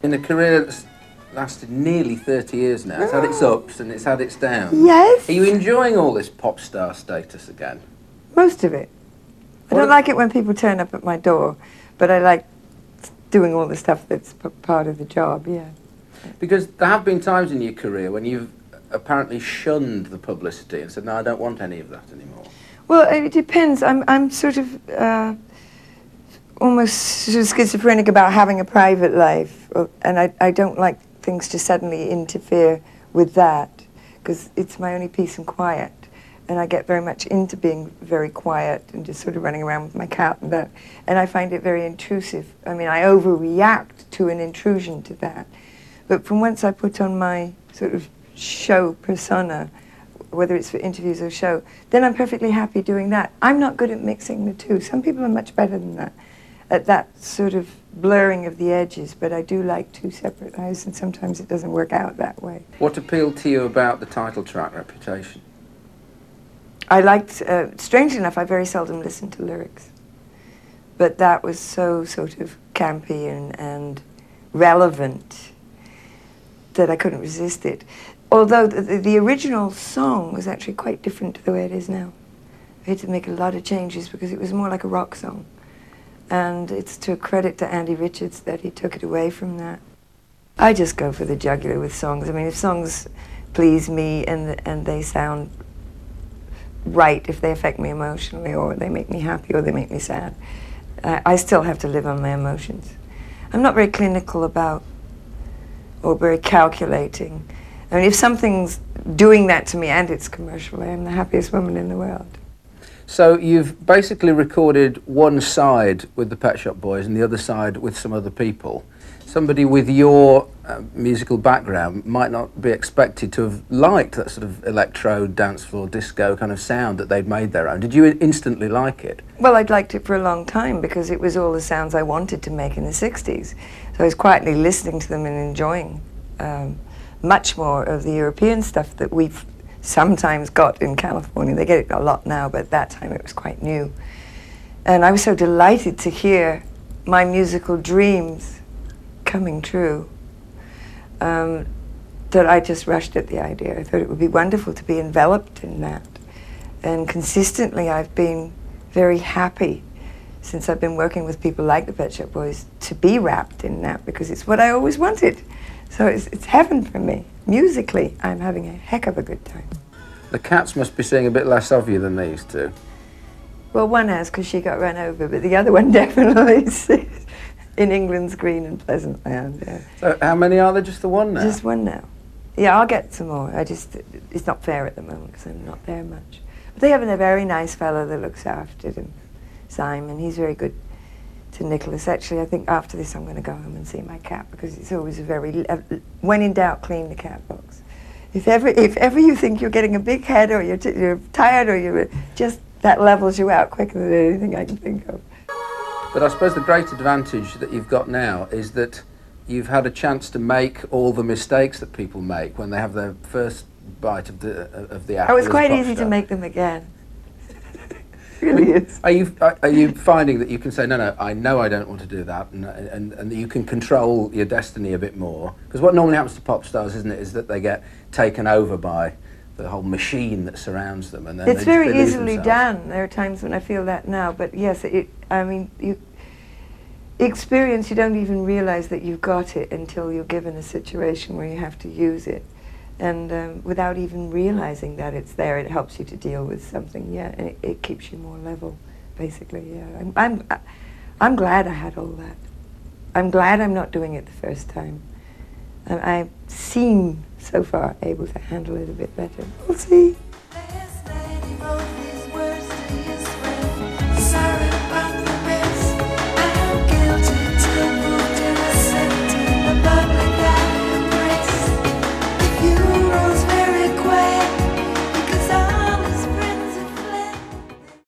In a career that's lasted nearly 30 years now, it's had its ups and it's had its downs. Yes. Are you enjoying all this pop star status again? Most of it. I don't like it when people turn up at my door, but I like doing all the stuff that's part of the job, yeah. Because there have been times in your career when you've apparently shunned the publicity and said, no, I don't want any of that anymore. Well, it depends. I'm sort of almost sort of schizophrenic about having a private life, and I don't like things to suddenly interfere with that, because it's my only peace and quiet. And I get very much into being very quiet and just sort of running around with my cat and that. And I find it very intrusive. I mean, I overreact to an intrusion to that. But from once I put on my sort of show persona, whether it's for interviews or show, then I'm perfectly happy doing that. I'm not good at mixing the two. Some people are much better than that, at that sort of blurring of the edges, but I do like two separate lives, and sometimes it doesn't work out that way. What appealed to you about the title track, Reputation? I liked, strangely enough, I very seldom listen to lyrics, but that was so sort of campy and relevant that I couldn't resist it. Although the original song was actually quite different to the way it is now. I had to make a lot of changes because it was more like a rock song. And it's to credit to Andy Richards that he took it away from that. I just go for the jugular with songs. I mean, if songs please me and they sound right, if they affect me emotionally, or they make me happy, or they make me sad, I still have to live on my emotions. I'm not very clinical about, or very calculating. I mean, if something's doing that to me and it's commercial, I am the happiest woman in the world. So you've basically recorded one side with the Pet Shop Boys and the other side with some other people. Somebody with your musical background might not be expected to have liked that sort of electro, dance floor, disco kind of sound that they'd made their own. Did you instantly like it? Well, I'd liked it for a long time because it was all the sounds I wanted to make in the 60s. So I was quietly listening to them and enjoying much more of the European stuff that we've sometimes got in California. They get it a lot now, but at that time it was quite new. And I was so delighted to hear my musical dreams coming true that I just rushed at the idea. I thought it would be wonderful to be enveloped in that. And consistently I've been very happy since I've been working with people like the Pet Shop Boys to be wrapped in that, because it's what I always wanted. So it's heaven for me. Musically, I'm having a heck of a good time. The cats must be seeing a bit less of you than they used to. Well, one has, because she got run over, but the other one definitely sees in England's green and pleasant land. Yeah. So how many are there? Just the one now? Just one now. Yeah, I'll get some more. It's not fair at the moment because I'm not there much. But they have a very nice fellow that looks after them, Simon. He's very good to Nicholas. Actually, I think after this I'm going to go home and see my cat, because it's always a very, when in doubt, clean the cat box. If ever you think you're getting a big head, or you're tired, or you're just, that levels you out quicker than anything I can think of. But I suppose the great advantage that you've got now is that you've had a chance to make all the mistakes that people make when they have their first bite of the apple. Oh, it's quite easy to make them again. It really is. Are you finding that you can say, no, I know I don't want to do that, and that you can control your destiny a bit more? Because what normally happens to pop stars, isn't it, is that they get taken over by the whole machine that surrounds them, and then it's very lose easily themselves. done. There are times when I feel that now, but yes, I mean, you experience, you don't even realize that you've got it until you're given a situation where you have to use it. And without even realizing that it's there, it helps you to deal with something, yeah, and it keeps you more level, basically, yeah. I'm glad I had all that. I'm glad I'm not doing it the first time. I seem, so far, able to handle it a bit better. We'll see.